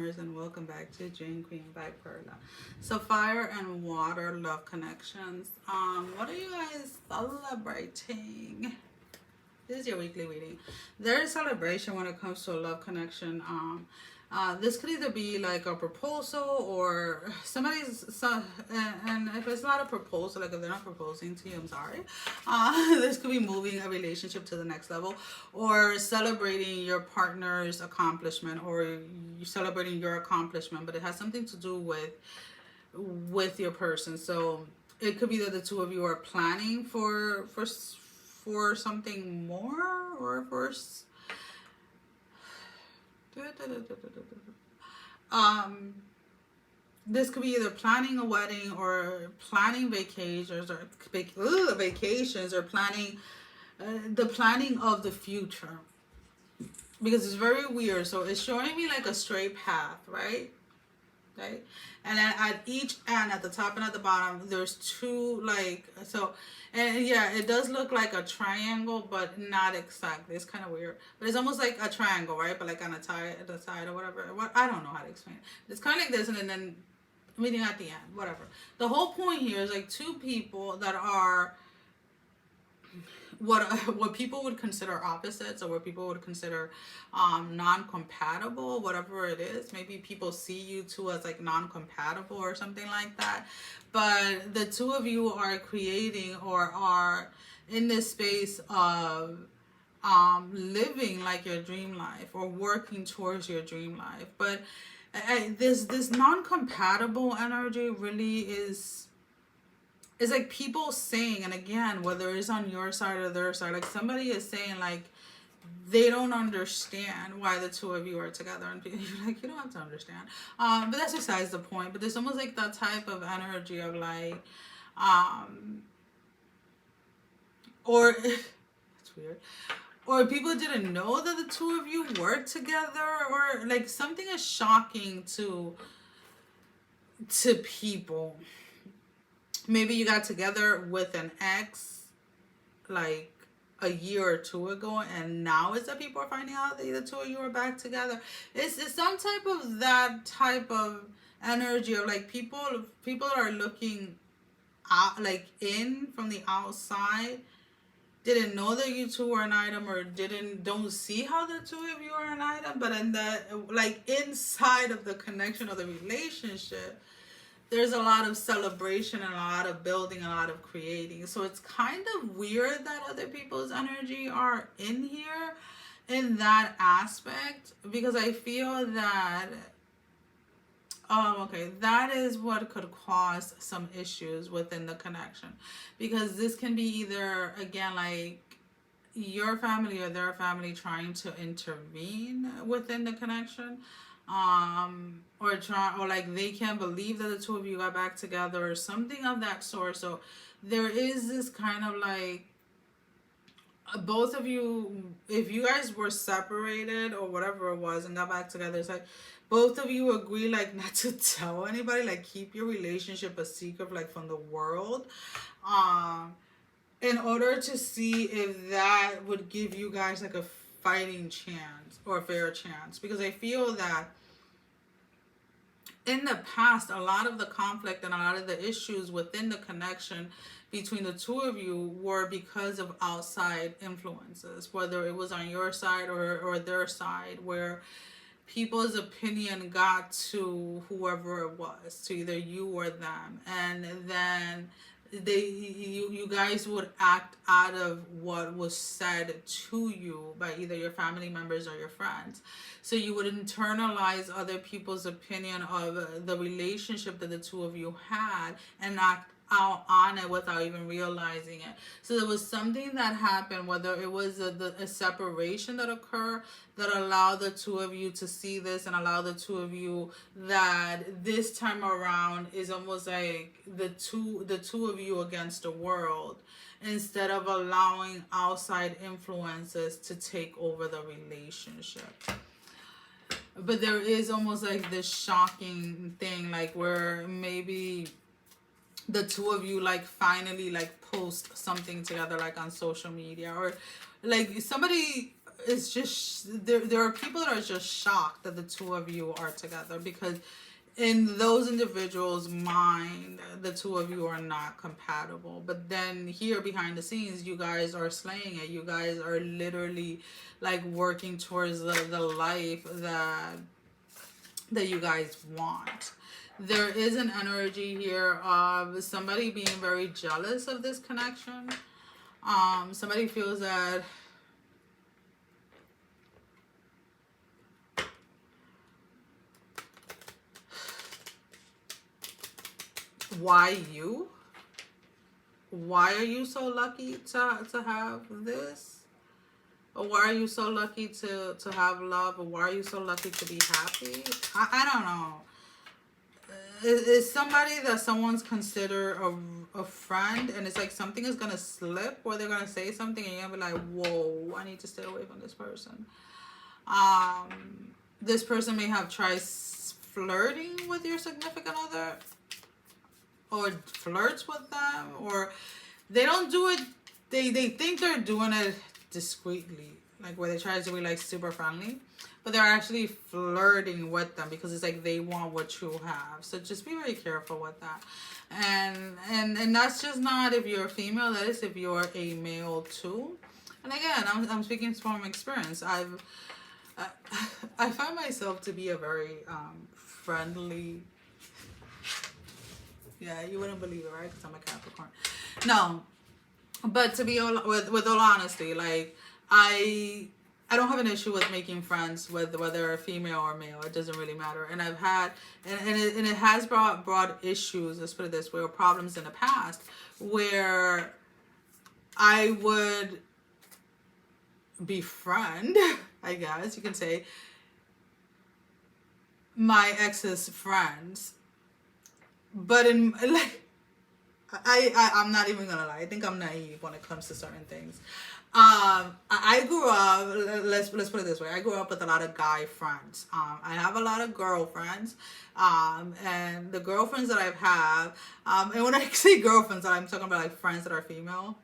newcomers, and welcome back to Dream Queen by Perla. So fire and water love connections. What are you guys celebrating? This is your weekly reading. There is celebration when it comes to a love connection. This could either be like a proposal or and if it's not a proposal, like if they're not proposing to you, I'm sorry. This could be moving a relationship to the next level, or celebrating your partner's accomplishment, or you celebrating your accomplishment, but it has something to do with your person. So it could be that the two of you are planning for something more, or for this could be either planning a wedding or planning vacations or planning the planning of the future, because it's very weird. So it's showing me like a straight path, right? Okay, and then at each end, at the top and at the bottom, there's two, like, so, and yeah, it does look like a triangle, but not exactly. It's kind of weird, but it's almost like a triangle, right? But like on the side or whatever. What, I don't know how to explain it. It's kind of like this, and then meeting at the end, whatever. The whole point here is like two people that are what people would consider opposites, or what people would consider non-compatible, whatever it is. Maybe people see you two as like non-compatible or something like that, but the two of you are creating, or are in this space of living like your dream life, or working towards your dream life. But this non-compatible energy really is like people saying, and again, whether it's on your side or their side, like somebody is saying like they don't understand why the two of you are together, and you're like, you don't have to understand. But that's besides the point. But there's almost like that type of energy of like, or it's weird, or people didn't know that the two of you work together, or like something is shocking to people. Maybe you got together with an ex like a year or two ago, and now it's that people are finding out that the two of you are back together. It's some type of that type of energy of like people that are looking out, like in from the outside, didn't know that you two were an item, or don't see how the two of you are an item, but in the like inside of the connection of the relationship, there's a lot of celebration and a lot of building, a lot of creating. So it's kind of weird that other people's energy are in here in that aspect, because I feel that, that is what could cause some issues within the connection, because this can be either, again, like your family or their family trying to intervene within the connection, or like they can't believe that the two of you got back together, or something of that sort. So there is this kind of like, both of you, if you guys were separated or whatever it was and got back together, it's like both of you agree like not to tell anybody, like keep your relationship a secret, like from the world, in order to see if that would give you guys like a fighting chance or a fair chance. Because I feel that in the past, a lot of the conflict and a lot of the issues within the connection between the two of you were because of outside influences, whether it was on your side or their side, where people's opinion got to whoever it was, to either you or them, and then you guys would act out of what was said to you by either your family members or your friends. So you would internalize other people's opinion of the relationship that the two of you had, and act out on it without even realizing it. So there was something that happened, whether it was a separation that occurred, that allowed the two of you to see this, and allow the two of you that this time around is almost like the two of you against the world, instead of allowing outside influences to take over the relationship. But there is almost like this shocking thing, like where maybe the two of you like finally like post something together, like on social media, or like somebody it's just, there are people that are just shocked that the two of you are together, because in those individuals' mind, the two of you are not compatible. But then here behind the scenes, you guys are slaying it. You guys are literally like working towards the life that you guys want. There is an energy here of somebody being very jealous of this connection. Somebody feels that why you? Why are you so lucky to have this? Or why are you so lucky to have love? Or why are you so lucky to be happy? I don't know. Is somebody that someone's considered a friend, and it's like something is gonna slip, or they're gonna say something and you're gonna be like, whoa, I need to stay away from this person. This person may have tried flirting with your significant other, or flirts with them, or they don't do it, they think they're doing it discreetly, like where they try to be like super friendly, but they're actually flirting with them because it's like they want what you have. So just be very careful with that. And that's just not if you're a female, that is if you're a male too. And again, I'm speaking from experience. I find myself to be a very friendly. Yeah, you wouldn't believe it, right? Because I'm a Capricorn. No, but to be with all honesty, like I don't have an issue with making friends with whether female or male. It doesn't really matter. And I've had and it has brought issues. Let's put it this way, or problems in the past where I would befriend, I guess you can say, my ex's friends. But in like, I'm not even gonna lie. I think I'm naive when it comes to certain things. I grew up. Let's put it this way. I grew up with a lot of guy friends. I have a lot of girlfriends. And the girlfriends that I've had, and when I say girlfriends, I'm talking about like friends that are female.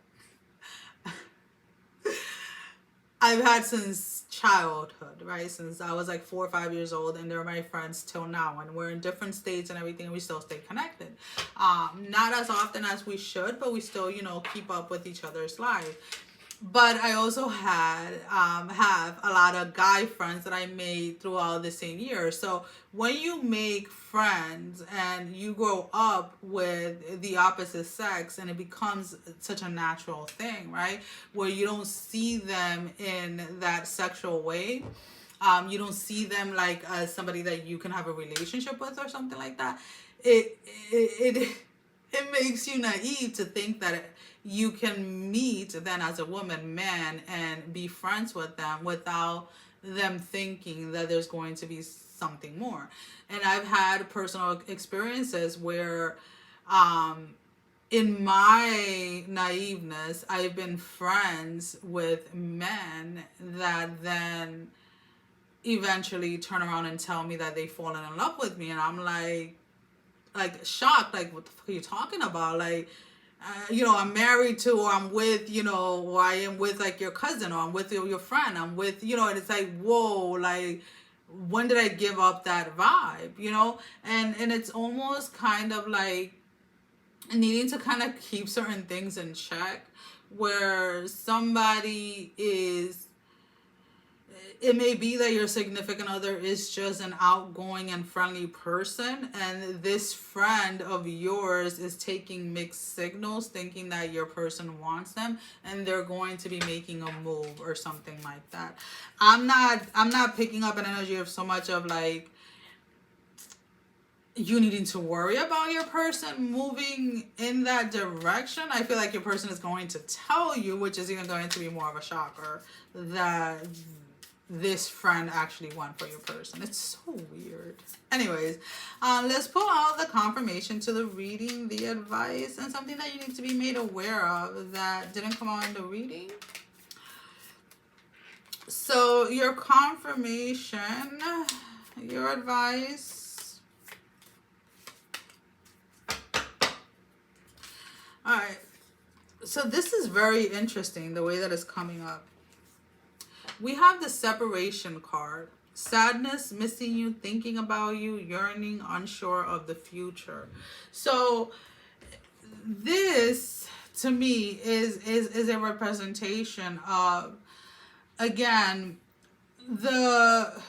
I've had since childhood, right? Since I was like 4 or 5 years old, and they're my friends till now. And we're in different states and everything, and we still stay connected. Not as often as we should, but we still, keep up with each other's lives. But I also have a lot of guy friends that I made throughout the same year. So when you make friends and you grow up with the opposite sex, and it becomes such a natural thing, right? Where you don't see them in that sexual way. You don't see them like as somebody that you can have a relationship with or something like that. It makes you naive to think that you can meet then as a woman, man, and be friends with them without them thinking that there's going to be something more. And I've had personal experiences where in my naiveness, I've been friends with men that then eventually turn around and tell me that they've fallen in love with me. And I'm like shocked, like, what the fuck are you talking about? Like, I'm married to, or I'm with, or I am with like your cousin, or I'm with your friend, I'm with, and it's like, whoa, like, when did I give up that vibe, and it's almost kind of like needing to kind of keep certain things in check, where somebody is, it may be that your significant other is just an outgoing and friendly person, and this friend of yours is taking mixed signals, thinking that your person wants them, and they're going to be making a move or something like that. I'm not picking up an energy of so much of like you needing to worry about your person moving in that direction. I feel like your person is going to tell you, which is even going to be more of a shocker, that this friend actually went for your person. It's so weird. Anyways, let's pull out the confirmation to the reading, the advice, and something that you need to be made aware of that didn't come out in the reading. So your confirmation, your advice. All right. So this is very interesting, the way that it's coming up. we have the separation card. Sadness, missing you, thinking about you, yearning, unsure of the future. So this to me is a representation of, again, the,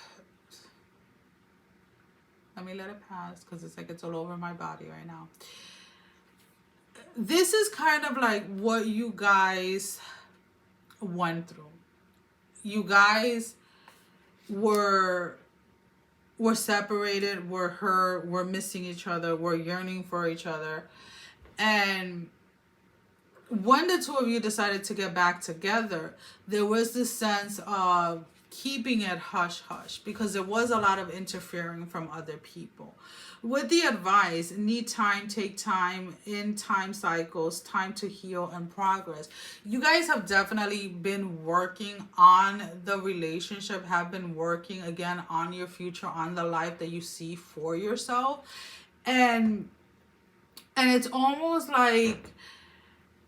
let me let it pass because it's like it's all over my body right now. This is kind of like what you guys went through. You guys were separated, were hurt, were missing each other, were yearning for each other. And when the two of you decided to get back together, there was this sense of keeping it hush hush because there was a lot of interfering from other people. With the advice, need time, take time, in time cycles, time to heal and progress. You guys have definitely been working on the relationship, have been working again on your future, on the life that you see for yourself. And it's almost like,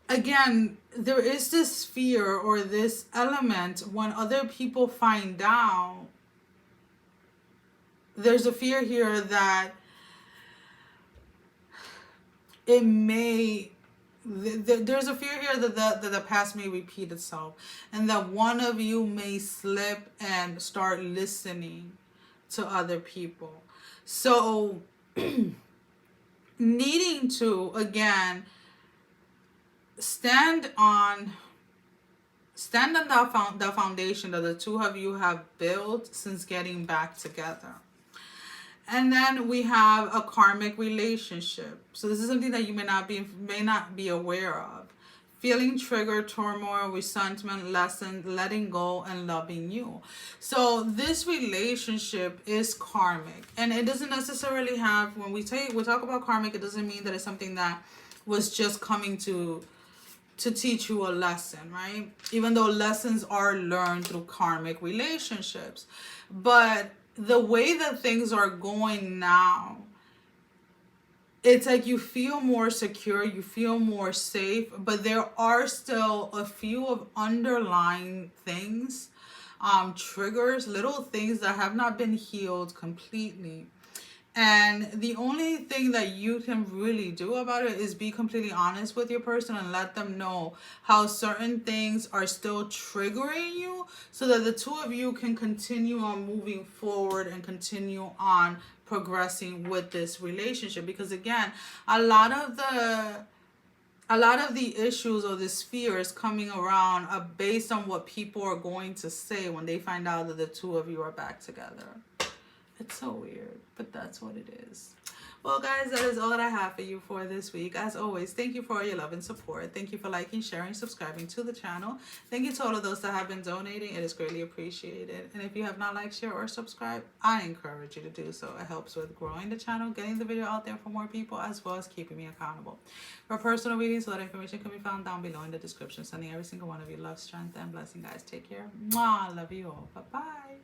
again, there is this fear or this element when other people find out. There's a fear here that it may, there's a fear here that the past may repeat itself, and that one of you may slip and start listening to other people. So needing to, again, stand on the foundation that the two of you have built since getting back together. And then we have a karmic relationship. So this is something that you may not be aware of. Feeling triggered, turmoil, resentment, letting go, and loving you. So this relationship is karmic, and it doesn't necessarily have, when we talk about karmic, it doesn't mean that it's something that was just coming to teach you a lesson, right? Even though lessons are learned through karmic relationships. But the way that things are going now, it's like you feel more secure, you feel more safe, but there are still a few of underlying things, triggers, little things that have not been healed completely. And the only thing that you can really do about it is be completely honest with your person and let them know how certain things are still triggering you, so that the two of you can continue on moving forward and continue on progressing with this relationship. Because again, a lot of the issues or this fear is coming around based on what people are going to say when they find out that the two of you are back together. It's so weird, but that's what it is. Well, guys, that is all that I have for you for this week. As always, thank you for all your love and support. Thank you for liking, sharing, subscribing to the channel. Thank you to all of those that have been donating. It is greatly appreciated. And if you have not liked, share, or subscribed, I encourage you to do so. It helps with growing the channel, getting the video out there for more people, as well as keeping me accountable. For personal readings, all that information can be found down below in the description. Sending every single one of you love, strength, and blessing, guys. Take care. Mwah. Love you all. Bye-bye.